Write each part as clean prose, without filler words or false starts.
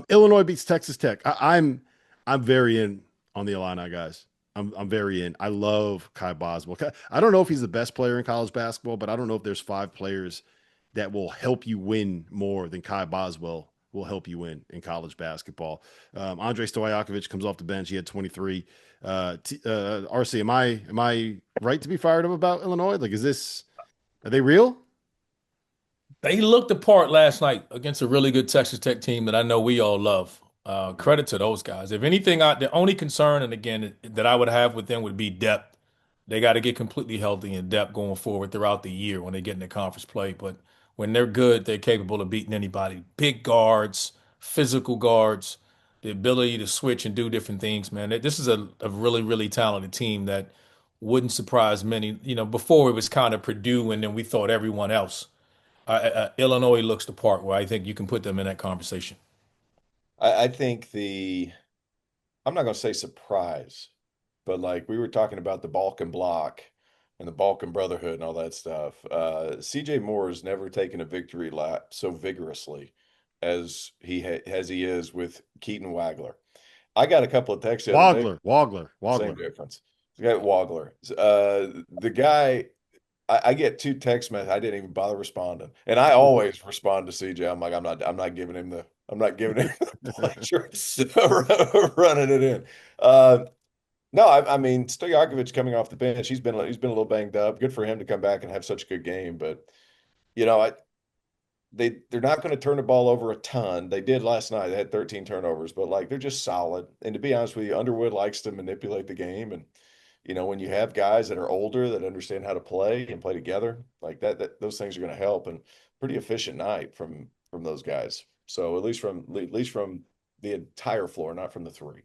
Illinois beats Texas Tech. I'm very in on the Illini guys. I'm very in. I love Kai Boswell. I don't know if he's the best player in college basketball, but I don't know if there's five players that will help you win more than Kai Boswell will help you win in college basketball. Andre Stojakovic comes off the bench. He had 23. RC, am I right to be fired up about Illinois? Like, are they real? They looked the part last night against a really good Texas Tech team that I know we all love. Credit to those guys. If anything, the only concern, and again, that I would have with them would be depth. They got to get completely healthy and depth going forward throughout the year when they get into conference play. But when they're good, they're capable of beating anybody. Big guards, physical guards, the ability to switch and do different things, man. This is a really, really talented team that wouldn't surprise many. Before it was kind of Purdue, and then we thought everyone else. Illinois looks the part where I think you can put them in that conversation. I think I'm not going to say surprise, but like we were talking about the Balkan block and the Balkan Brotherhood and all that stuff. CJ Moore has never taken a victory lap so vigorously as he is with Keaton Wagler. I got a couple of texts the other day. Wagler. Same difference. The guy Wagler. The guy I get two text messages. I didn't even bother responding, and I always respond to CJ. I'm not giving him the pleasure of running it in. No, I mean Stojakovic coming off the bench, he's been a little banged up. Good for him to come back and have such a good game, but you know, they're not going to turn the ball over a ton. They did last night. They had 13 turnovers, but like they're just solid. And to be honest with you, Underwood likes to manipulate the game, and when you have guys that are older that understand how to play and play together, like that those things are going to help. And pretty efficient night from those guys. So at least from the entire floor, not from the three.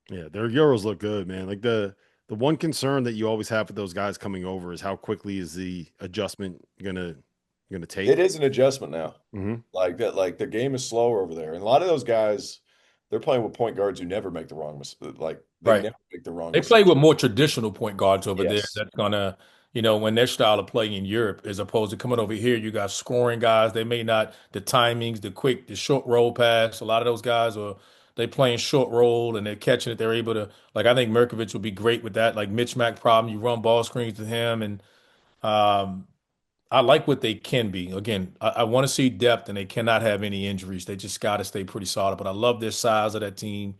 Yeah, their Euros look good, man. Like the one concern that you always have with those guys coming over is how quickly is the adjustment gonna It take. is an adjustment now. Hmm. Like that, like the game is slower over there, and a lot of those guys, they're playing with point guards who never make the wrong mistake. Like they Right. never make the wrong They play decision. with more traditional point guards over there. Yes. That's gonna, when their style of play in Europe, as opposed to coming over here, you got scoring guys. They may not the timings, the short roll pass. A lot of those guys are they playing short roll and they're catching it. They're able to like. I think Merkovich would be great with that. Like Mitch Mack problem, you run ball screens to him, and um, I like what they can be. Again, I want to see depth, and they cannot have any injuries. They just got to stay pretty solid. But I love their size of that team.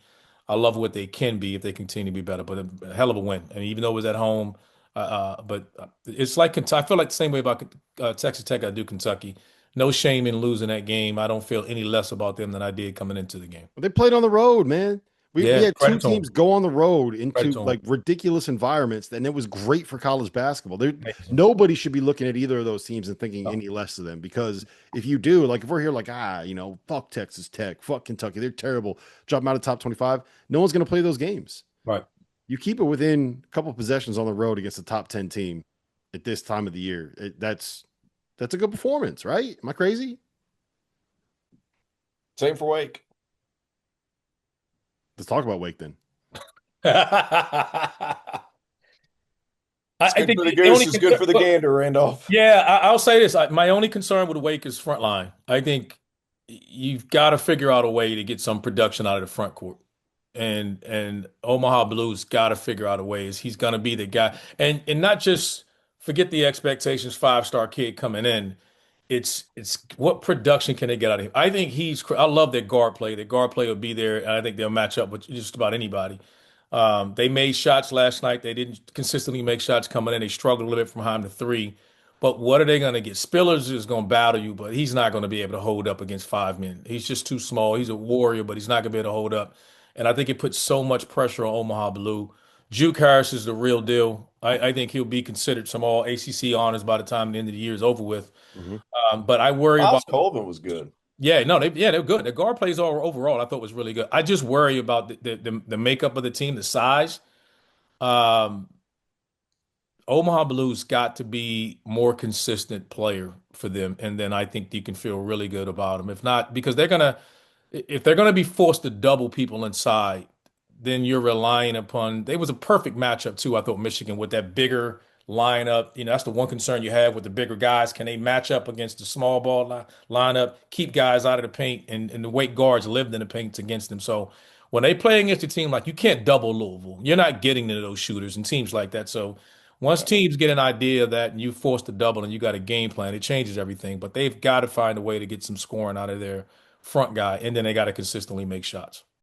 I love what they can be if they continue to be better. But a hell of a win. And even though it was at home, but it's like Kentucky. I feel like the same way about Texas Tech I do Kentucky. No shame in losing that game. I don't feel any less about them than I did coming into the game. They played on the road, man. We Yeah, had two credit to teams them. go on the road Credit into to like them. ridiculous environments, and it was great for college basketball. Amazing. Nobody should be looking at either of those teams and thinking No, any less of them because if you do, like if we're here like fuck Texas Tech, fuck Kentucky, they're terrible, drop them out of top 25. No one's going to play those games. right. You keep it within a couple of possessions on the road against a top 10 team at this time of the year. That's a good performance, right? Am I crazy? Same for Wake. Let's talk about Wake then. I, It's I good think for the the goose. only It's good concern, for the gander, Randolph. yeah, I'll say this. My only concern with Wake is front line. I think you've got to figure out a way to get some production out of the front court. And Omaha Blues got to figure out a way. Is he's going to be the guy, and not just forget the expectations. 5-star kid coming in. It's what production can they get out of him? I think I love their guard play. Their guard play will be there, and I think they'll match up with just about anybody. They made shots last night. They didn't consistently make shots coming in. They struggled a little bit from behind the three. But what are they going to get? Spillers is going to battle you, but he's not going to be able to hold up against 5 men. He's just too small. He's a warrior, but he's not going to be able to hold up. And I think it puts so much pressure on Omaha Blue. Juke Harris is the real deal. I think he'll be considered some all ACC honors by the time the end of the year is over with. Mhm. But I worry about Miles Colvin was good. yeah, no, they're good. The guard plays overall I thought was really good. I just worry about the makeup of the team, the size. Um, Omaha Blues got to be more consistent player for them, and then I think you can feel really good about them. If not, because if they're gonna be forced to double people inside, then you're relying upon. It was a perfect matchup too. I thought Michigan with that bigger line up. That's the one concern you have with the bigger guys. Can they match up against the small ball lineup, keep guys out of the paint, and the weight guards lived in the paint against them. So when they play against a team like you can't double Louisville, you're not getting to those shooters and teams like that. So once teams get an idea of that and you force the double and you got a game plan, it changes everything. But they've got to find a way to get some scoring out of their front guy, and then they got to consistently make shots.